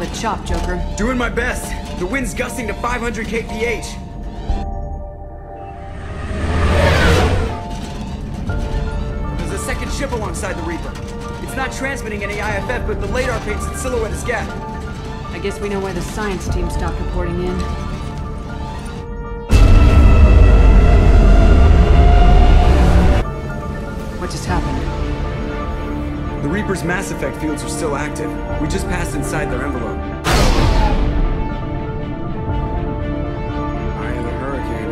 the chop, Joker. Doing my best. The wind's gusting to 500 kph. There's a second ship alongside the Reaper. It's not transmitting any IFF, but the radar paints its silhouette as Geth. I guess we know why the science team stopped reporting in. What just happened? The Reaper's mass effect fields are still active. We just passed inside their envelope. Eye of the hurricane,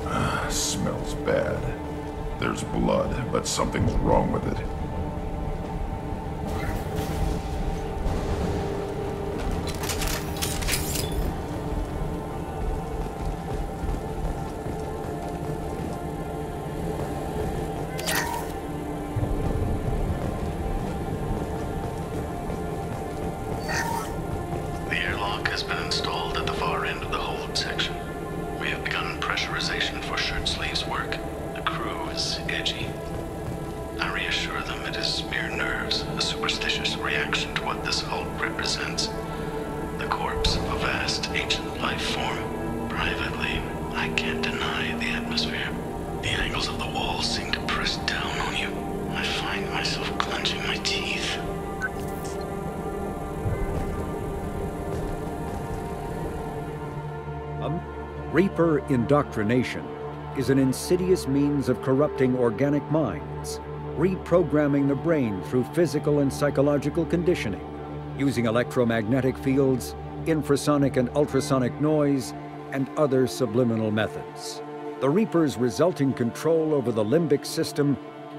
huh? Smells bad. There's blood, but something's wrong with it. The airlock has been installed at the far end of the hold section. We have begun pressurization for shirt sleeves work. The crew is edgy. I reassure them it is mere nerves, a superstitious reaction to what this hold represents. The corpse of a vast ancient life form. Privately, I can't deny the atmosphere. The angles of the walls seem to press down on you. I find myself clenching my teeth. Reaper indoctrination is an insidious means of corrupting organic minds, reprogramming the brain through physical and psychological conditioning, using electromagnetic fields, infrasonic and ultrasonic noise, and other subliminal methods. The Reaper's resulting control over the limbic system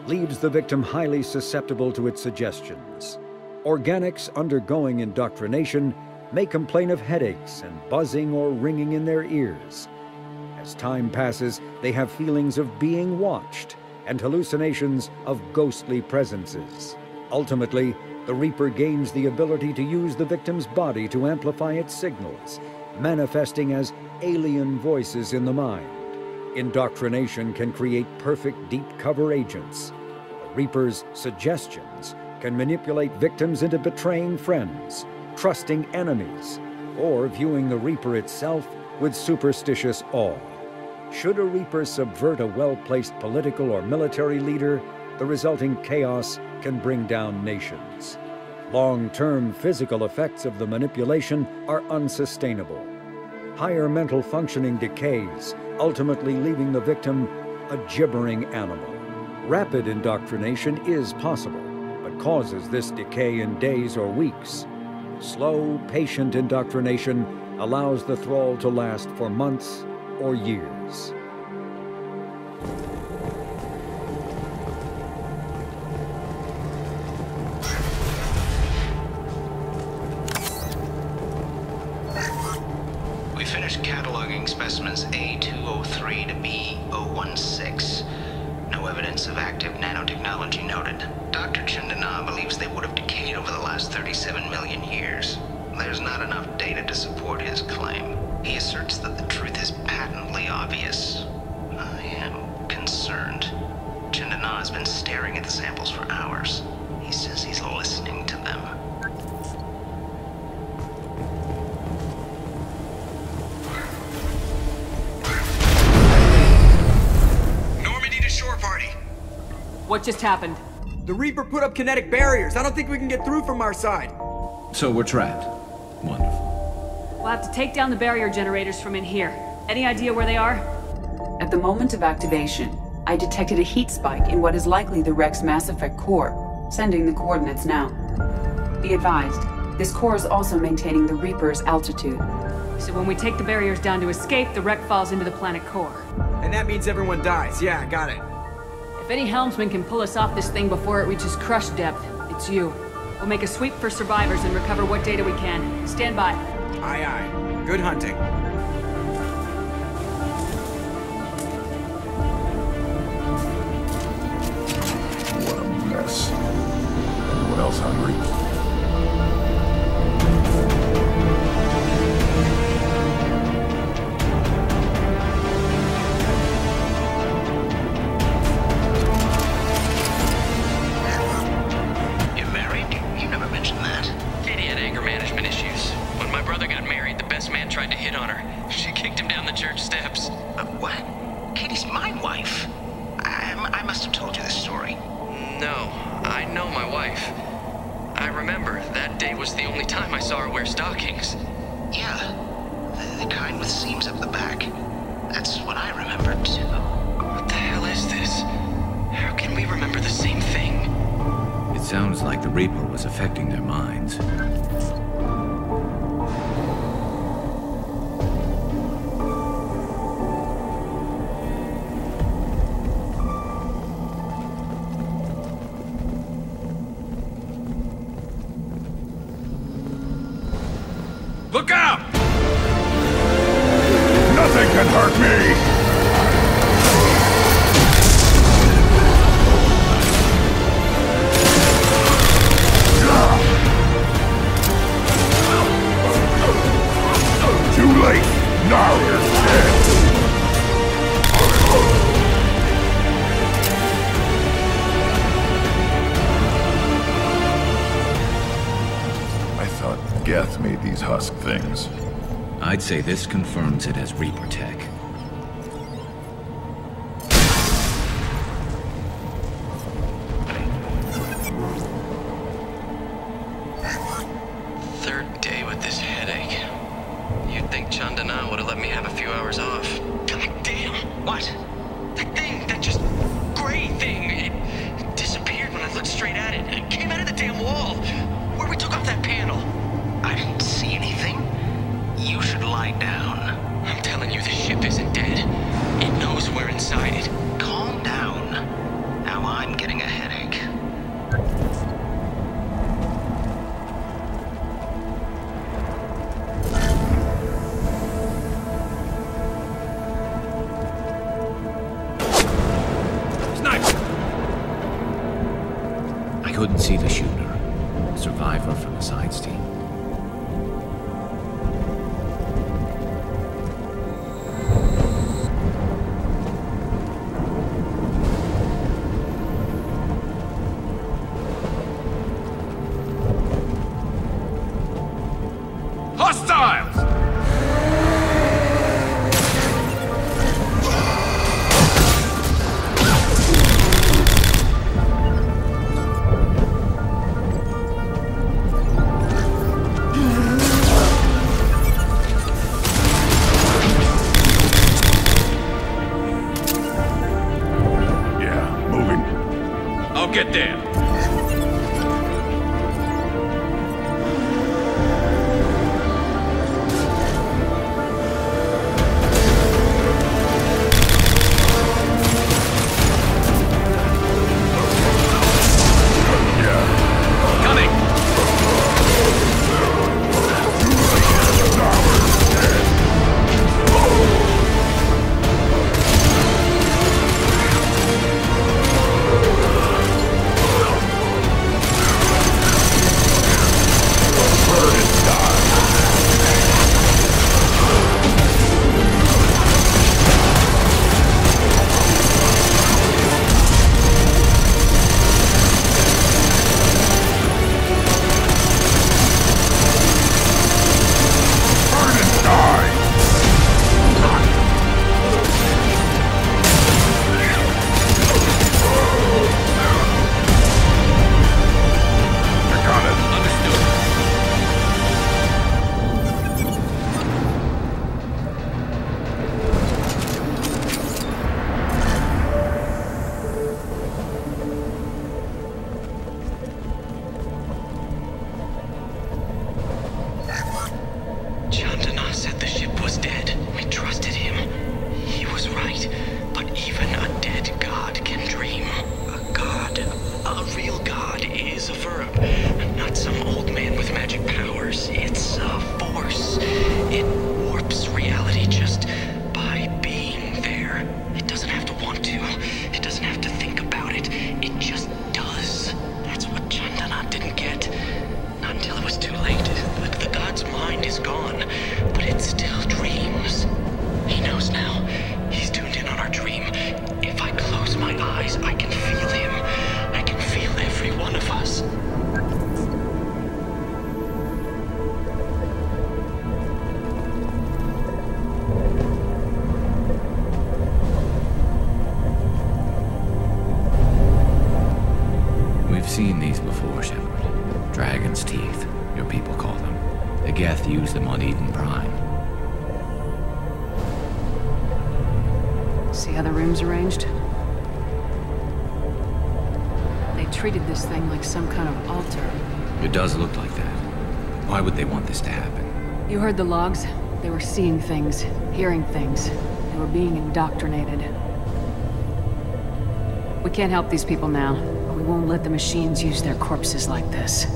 leaves the victim highly susceptible to its suggestions. Organics undergoing indoctrination may complain of headaches and buzzing or ringing in their ears. As time passes, they have feelings of being watched and hallucinations of ghostly presences. Ultimately, the Reaper gains the ability to use the victim's body to amplify its signals, manifesting as alien voices in the mind. Indoctrination can create perfect deep cover agents. The Reaper's suggestions can manipulate victims into betraying friends, trusting enemies, or viewing the Reaper itself with superstitious awe. Should a Reaper subvert a well-placed political or military leader, the resulting chaos can bring down nations. Long-term physical effects of the manipulation are unsustainable. Higher mental functioning decays, ultimately leaving the victim a gibbering animal. Rapid indoctrination is possible, but causes this decay in days or weeks. Slow, patient indoctrination allows the thrall to last for months or years. We finished cataloging specimens A203 to B016. No evidence of active nanotechnology noted. Dr. Chandana believes they would have decayed over the last 37 million years. There's not enough data to support his claim. He asserts that the truth is patently obvious. I am concerned. Chandana has been staring at the samples for hours. He says he's listening to them. Normandy to shore party. What just happened? The Reaper put up kinetic barriers. I don't think we can get through from our side. So we're trapped. Wonderful. We'll have to take down the barrier generators from in here. Any idea where they are? At the moment of activation, I detected a heat spike in what is likely the Rex Mass Effect core, sending the coordinates now. Be advised, this core is also maintaining the Reaper's altitude. So when we take the barriers down to escape, the wreck falls into the planet core. And that means everyone dies. Yeah, got it. If any helmsman can pull us off this thing before it reaches crush depth, it's you. We'll make a sweep for survivors and recover what data we can. Stand by. Aye, aye. Good hunting. What a mess. Anyone else hungry? was the only time I saw her wear stockings. Yeah, the kind with seams up the back. That's what I remembered, too. What the hell is this? How can we remember the same thing? It sounds like the Reaper was affecting their minds. Look out! Nothing can hurt me! Too late! Now you're dead! I thought Geth made these husk things. I'd say this confirms it as Reaper tech. Third day with this headache. You'd think Chandana would have let me have a few hours off. God damn! What? That thing, that just gray thing, it disappeared when I looked straight at it. It came out of the damn wall, where we took off that panel. I didn't see anything. You should lie down. I'm telling you, the ship isn't dead. It knows we're inside it. Calm down. Now I'm getting a headache. I couldn't see the shooter. A survivor from the sides team. Hostiles! Yeah, moving. I'll get there. Seen these before, Shepard. Dragon's teeth. your people call them. The Geth used them on Eden Prime. See how the room's arranged? They treated this thing like some kind of altar. It does look like that. Why would they want this to happen? You heard the logs? They were seeing things, hearing things. They were being indoctrinated. We can't help these people now, but we won't let the machines use their corpses like this.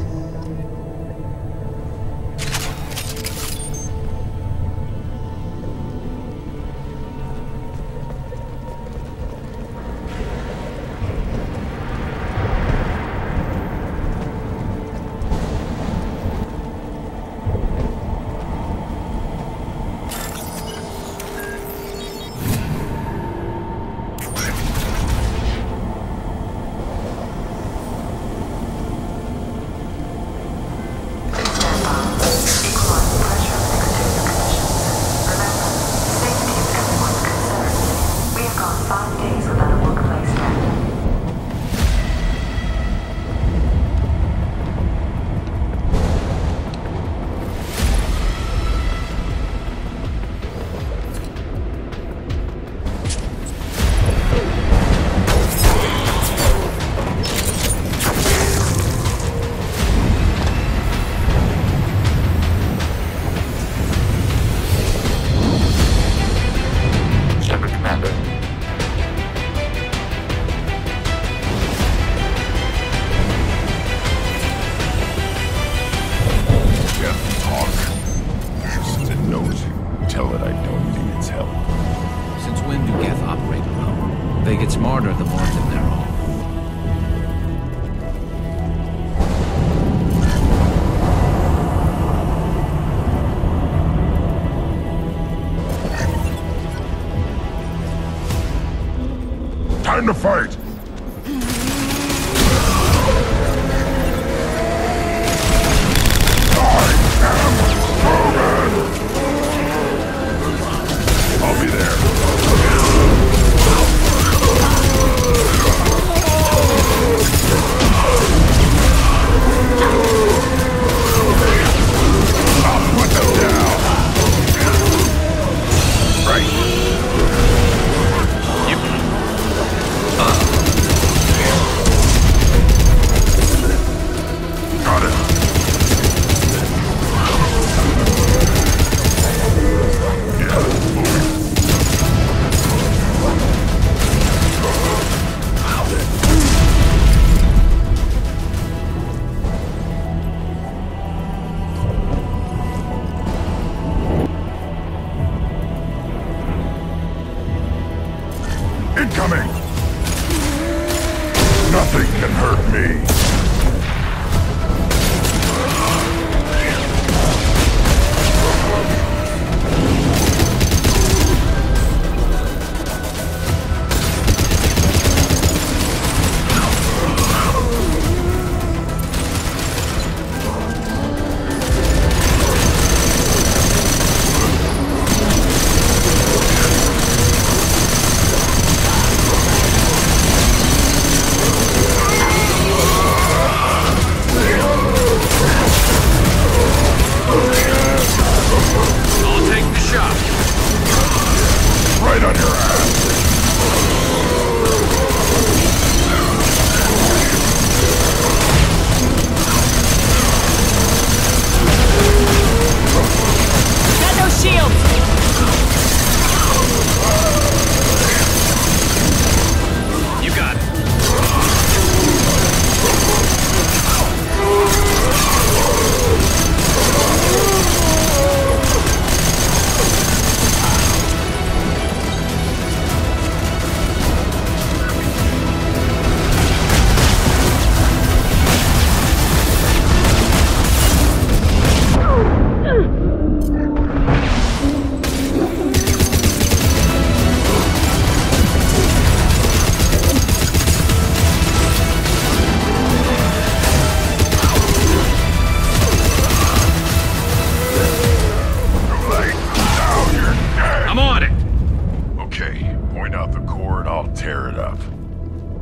Smarter the more than they're all. Time to fight! I'll be there. Incoming! Nothing can hurt me. Right on your ass. Got no shields! You got it.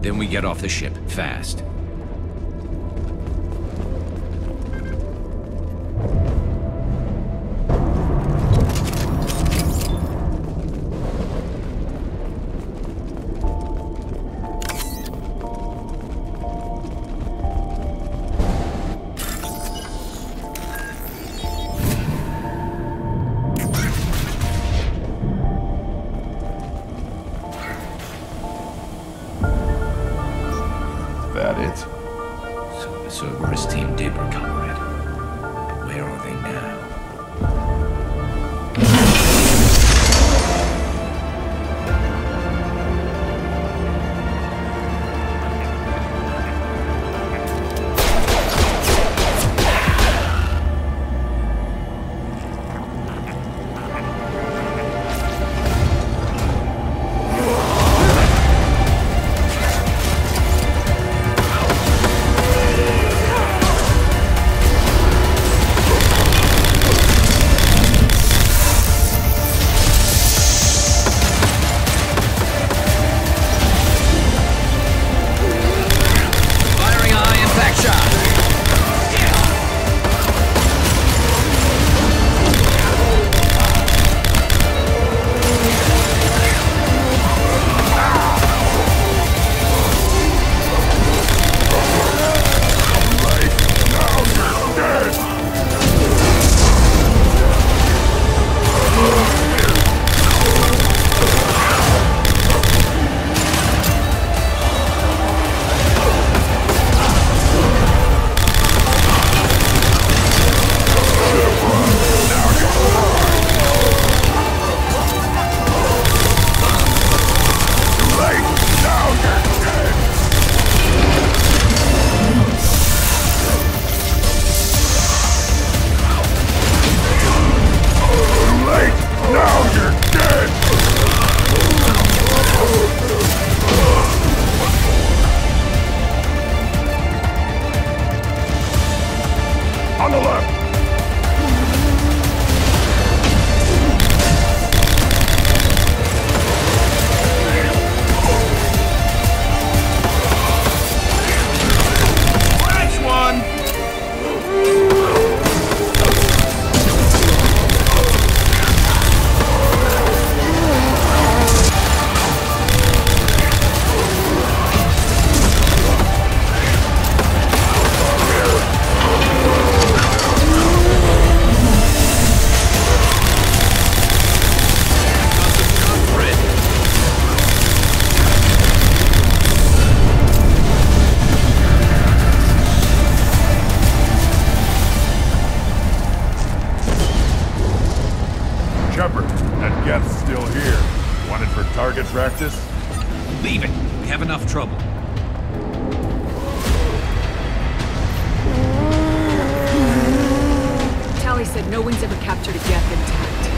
Then we get off the ship, fast. Cerberus team did recover it. Where are they now? On the left! Catch one! Shepard, that Geth's still here. Wanted for target practice? Leave it. We have enough trouble. Tally said no one's ever captured a Geth intact.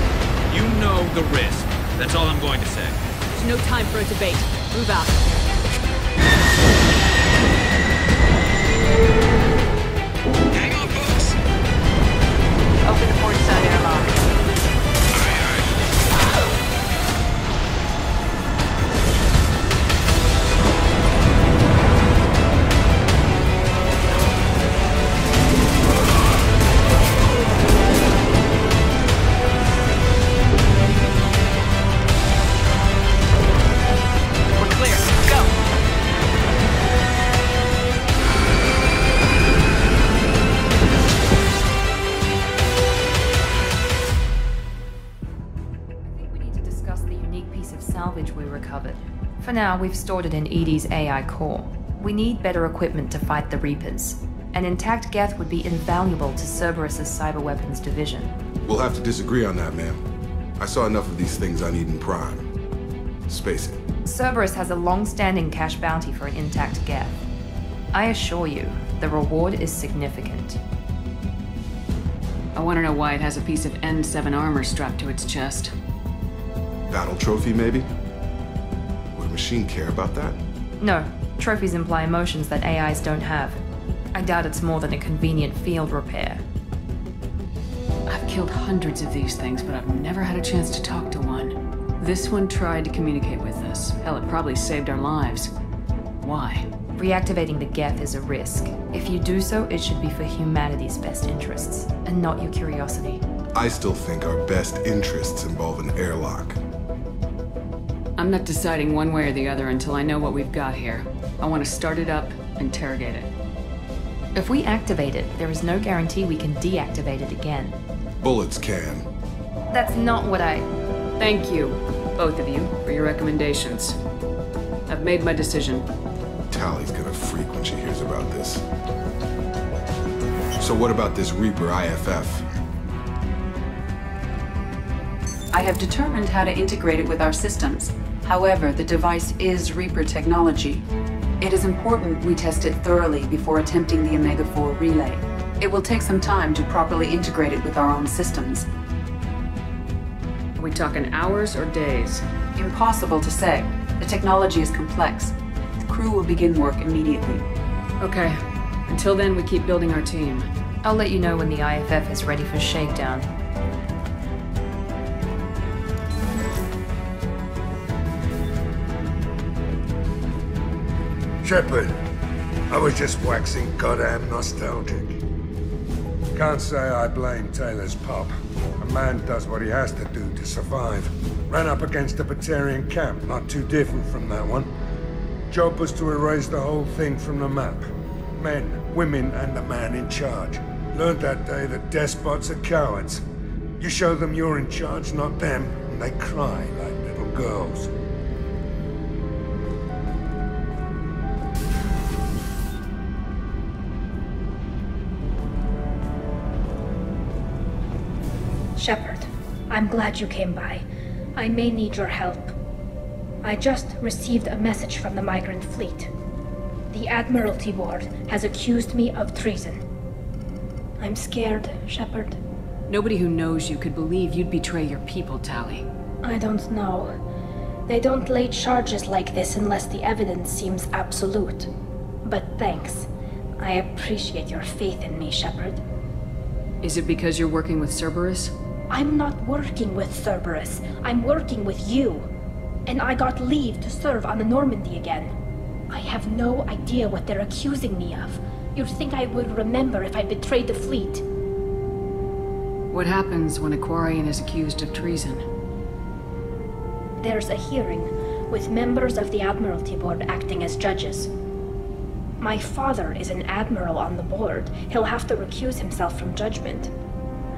You know the risk. That's all I'm going to say. There's no time for a debate. Move out. Hang on, folks. Open the port side airlock. We're clear. Go! I think we need to discuss the unique piece of salvage we recovered. For now, we've stored it in Edie's AI core. We need better equipment to fight the Reapers. An intact Geth would be invaluable to Cerberus's cyber weapons division. We'll have to disagree on that, ma'am. I saw enough of these things on Eden Prime. Space it. Cerberus has a long-standing cash bounty for an intact Geth. I assure you, the reward is significant. I want to know why it has a piece of N7 armor strapped to its chest. Battle trophy, maybe? Would a machine care about that? No, trophies imply emotions that AIs don't have. I doubt it's more than a convenient field repair. I've killed hundreds of these things, but I've never had a chance to talk to one. This one tried to communicate with us. Hell, it probably saved our lives. Why? Reactivating the Geth is a risk. If you do so, it should be for humanity's best interests, and not your curiosity. I still think our best interests involve an airlock. I'm not deciding one way or the other until I know what we've got here. I want to start it up, interrogate it. If we activate it, there is no guarantee we can deactivate it again. Bullets can. That's not what I... Thank you, both of you, for your recommendations. I've made my decision. Tally's gonna freak when she hears about this. So what about this Reaper IFF? I have determined how to integrate it with our systems. However, the device is Reaper technology. It is important we test it thoroughly before attempting the Omega-4 relay. It will take some time to properly integrate it with our own systems. Are we talking hours or days? Impossible to say. The technology is complex. The crew will begin work immediately. Okay. Until then, we keep building our team. I'll let you know when the IFF is ready for shakedown. Shepard, I was just waxing goddamn nostalgic. Can't say I blame Taylor's pop. A man does what he has to do to survive. Ran up against a Batarian camp, not too different from that one. Job was to erase the whole thing from the map. Men, women, and the man in charge. Learned that day that despots are cowards. You show them you're in charge, not them, and they cry like little girls. Shepard, I'm glad you came by. I may need your help. I just received a message from the migrant fleet. The Admiralty Board has accused me of treason. I'm scared, Shepard. Nobody who knows you could believe you'd betray your people, Tali. I don't know. They don't lay charges like this unless the evidence seems absolute. But thanks. I appreciate your faith in me, Shepard. Is it because you're working with Cerberus? I'm not working with Cerberus. I'm working with you. And I got leave to serve on the Normandy again. I have no idea what they're accusing me of. You'd think I would remember if I betrayed the fleet. What happens when a Quarian is accused of treason? There's a hearing, with members of the Admiralty Board acting as judges. My father is an admiral on the board. He'll have to recuse himself from judgment.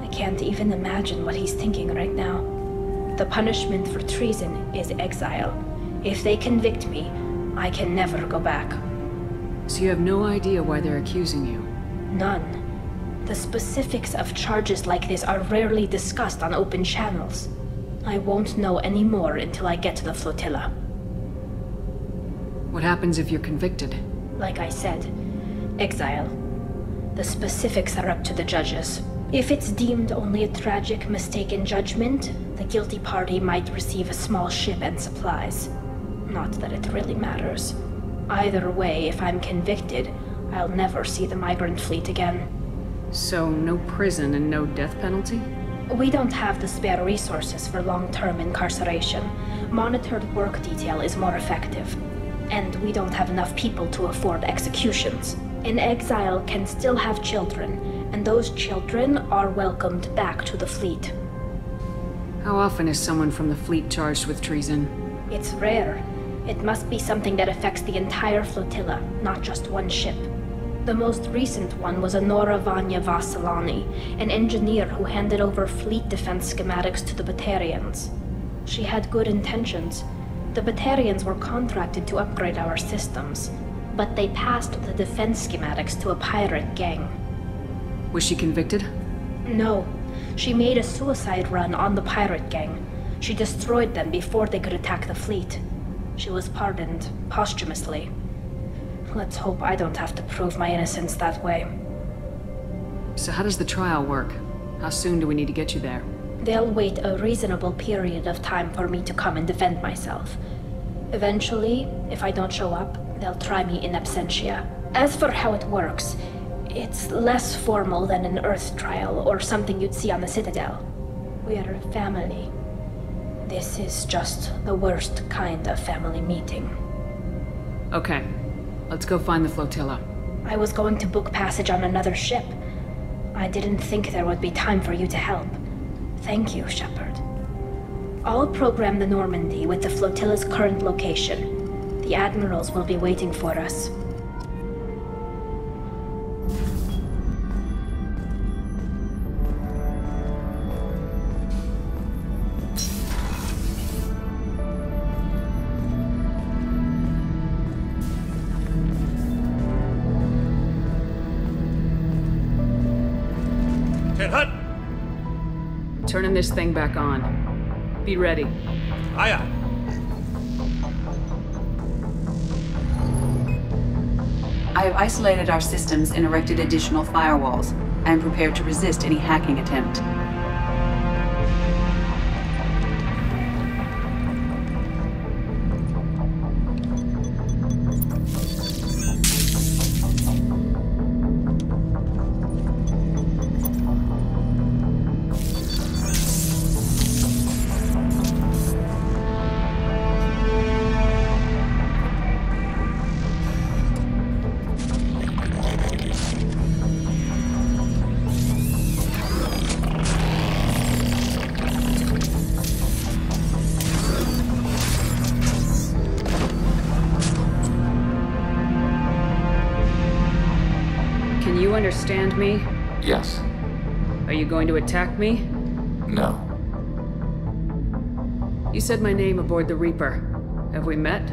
I can't even imagine what he's thinking right now. The punishment for treason is exile. If they convict me, I can never go back. So you have no idea why they're accusing you? None. The specifics of charges like this are rarely discussed on open channels. I won't know any more until I get to the flotilla. What happens if you're convicted? Like I said, exile. The specifics are up to the judges. If it's deemed only a tragic mistake in judgment, the guilty party might receive a small ship and supplies. Not that it really matters. Either way, if I'm convicted, I'll never see the migrant fleet again. So no prison and no death penalty? We don't have the spare resources for long-term incarceration. Monitored work detail is more effective. And we don't have enough people to afford executions. An exile can still have children, and those children are welcomed back to the fleet. How often is someone from the fleet charged with treason? It's rare. It must be something that affects the entire flotilla, not just one ship. The most recent one was Anora Vanya Vasilani, an engineer who handed over fleet defense schematics to the Batarians. She had good intentions. The Batarians were contracted to upgrade our systems, but they passed the defense schematics to a pirate gang. Was she convicted? No. She made a suicide run on the pirate gang. She destroyed them before they could attack the fleet. She was pardoned, posthumously. Let's hope I don't have to prove my innocence that way. So how does the trial work? How soon do we need to get you there? They'll wait a reasonable period of time for me to come and defend myself. Eventually, if I don't show up, they'll try me in absentia. As for how it works, it's less formal than an Earth trial or something you'd see on the Citadel. We're a family. This is just the worst kind of family meeting. Okay. Let's go find the flotilla. I was going to book passage on another ship. I didn't think there would be time for you to help. Thank you, Shepard. I'll program the Normandy with the flotilla's current location. The admirals will be waiting for us. Head hut! Turning this thing back on. Be ready. Aye, aye. I have isolated our systems and erected additional firewalls. I am prepared to resist any hacking attempt. Understand me? Yes. Are you going to attack me? No. You said my name aboard the Reaper. Have we met?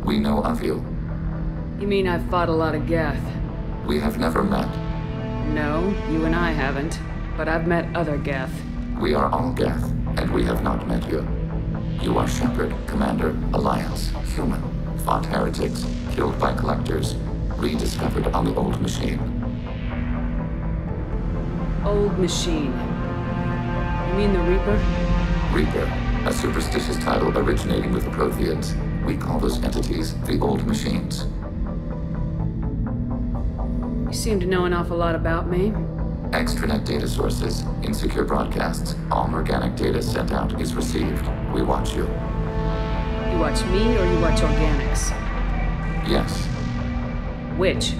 We know of you. You mean I've fought a lot of Geth? We have never met. No, you and I haven't. But I've met other Geth. We are all Geth, and we have not met you. You are Shepard, Commander, Alliance, human, fought heretics, killed by collectors, rediscovered on the old machine. Old machine? You mean the Reaper? Reaper, a superstitious title originating with the Protheans. We call those entities the old machines. You seem to know an awful lot about me. Extranet data sources, insecure broadcasts, all organic data sent out is received. We watch you. You watch me or you watch organics? Yes. Which?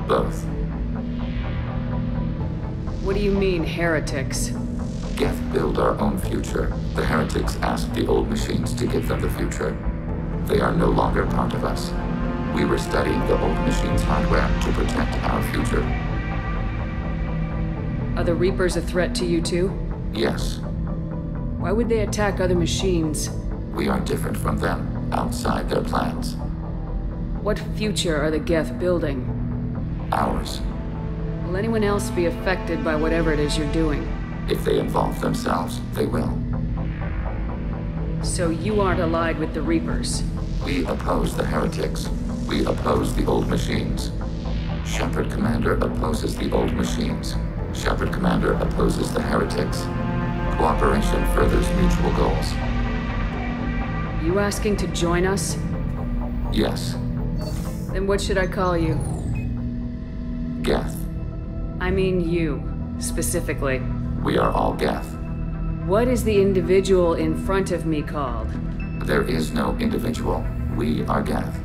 Both. What do you mean, heretics? Geth build our own future. The heretics ask the old machines to give them the future. They are no longer part of us. We were studying the old machines' hardware to protect our future. Are the Reapers a threat to you too? Yes. Why would they attack other machines? We are different from them, outside their plans. What future are the Geth building? Ours. Will anyone else be affected by whatever it is you're doing? If they involve themselves, they will. So you aren't allied with the Reapers? We oppose the heretics. We oppose the old machines. Shepard Commander opposes the old machines. Shepard Commander opposes the heretics. Cooperation furthers mutual goals. You asking to join us? Yes. Then what should I call you? Geth. I mean you, specifically. We are all Geth. What is the individual in front of me called? There is no individual. We are Geth.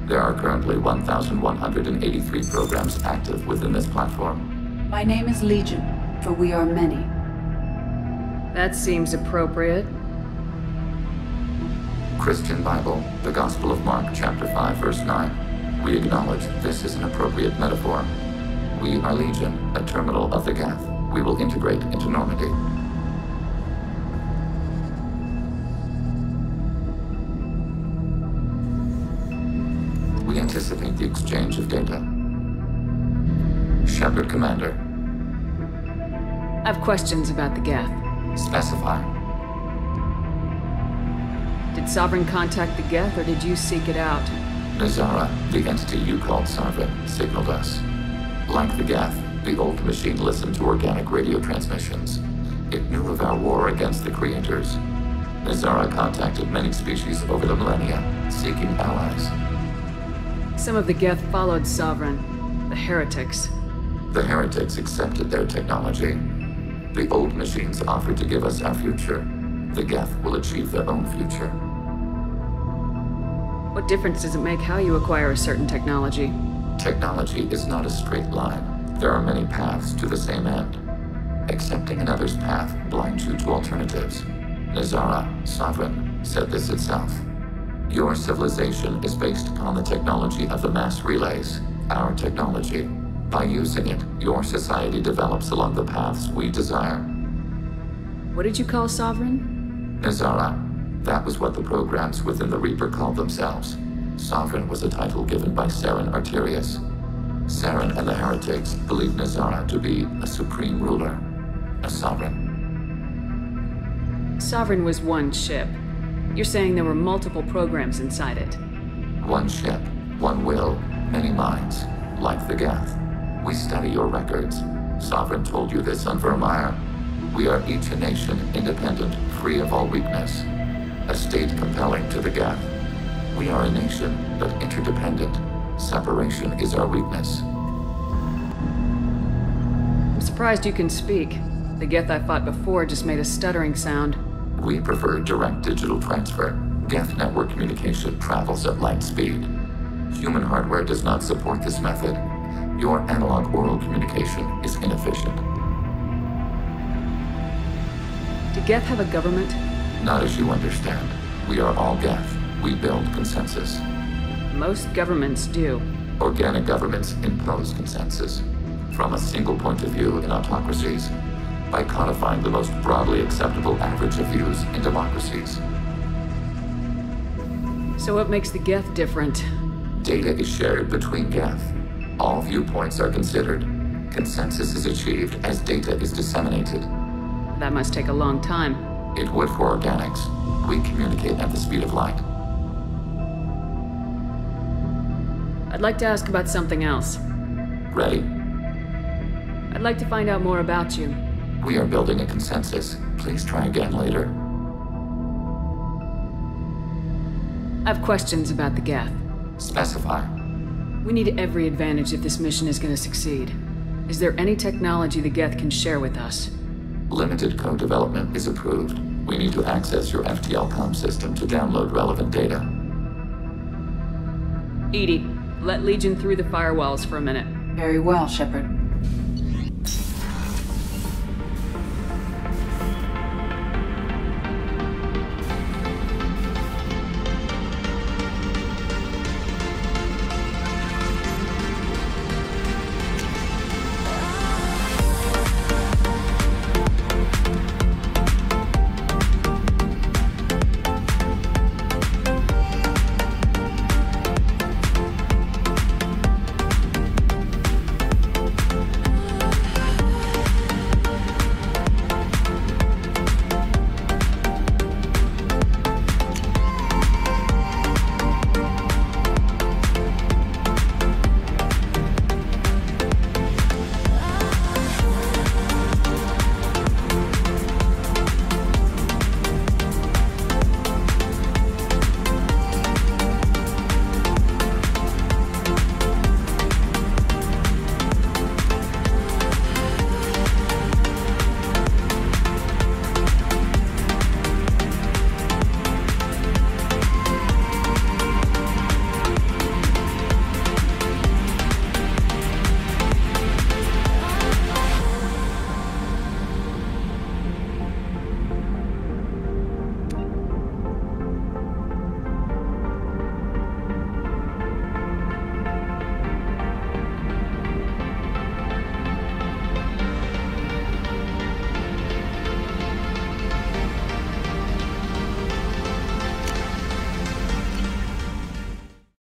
There are currently 1,183 programs active within this platform. My name is Legion, for we are many. That seems appropriate. Christian Bible, the Gospel of Mark, chapter 5, verse 9. We acknowledge this is an appropriate metaphor. We are Legion, a terminal of the Geth. We will integrate into Normandy. We anticipate the exchange of data. Shepard Commander. I have questions about the Geth. Specify. Did Sovereign contact the Geth, or did you seek it out? Nazara, the entity you called Sovereign, signaled us. Like the Geth, the old machine listened to organic radio transmissions. It knew of our war against the Creators. Nazara contacted many species over the millennia, seeking allies. Some of the Geth followed Sovereign, the heretics. The heretics accepted their technology. The old machines offered to give us our future. The Geth will achieve their own future. What difference does it make how you acquire a certain technology? Technology is not a straight line. There are many paths to the same end. Accepting another's path blinds you to alternatives. Nazara, Sovereign, said this itself. Your civilization is based upon the technology of the mass relays, our technology. By using it, your society develops along the paths we desire. What did you call Sovereign? Nazara. That was what the programs within the Reaper called themselves. Sovereign was a title given by Saren Arterius. Saren and the heretics believe Nazara to be a supreme ruler, a sovereign. Sovereign was one ship. You're saying there were multiple programs inside it? One ship, one will, many minds, like the Geth. We study your records. Sovereign told you this on Vermeer. We are each a nation, independent, free of all weakness. A state compelling to the Geth. We are a nation, but interdependent. Separation is our weakness. I'm surprised you can speak. The Geth I fought before just made a stuttering sound. We prefer direct digital transfer. Geth network communication travels at light speed. Human hardware does not support this method. Your analog oral communication is inefficient. Do Geth have a government? Not as you understand. We are all Geth. We build consensus. Most governments do. Organic governments impose consensus. From a single point of view in autocracies, by codifying the most broadly acceptable average of views in democracies. So what makes the Geth different? Data is shared between Geth. All viewpoints are considered. Consensus is achieved as data is disseminated. That must take a long time. It would for organics. We communicate at the speed of light. I'd like to ask about something else. Ready? I'd like to find out more about you. We are building a consensus. Please try again later. I have questions about the Geth. Specify. We need every advantage if this mission is going to succeed. Is there any technology the Geth can share with us? Limited co-development is approved. We need to access your FTL-COM system to download relevant data. EDI, let Legion through the firewalls for a minute. Very well, Shepard.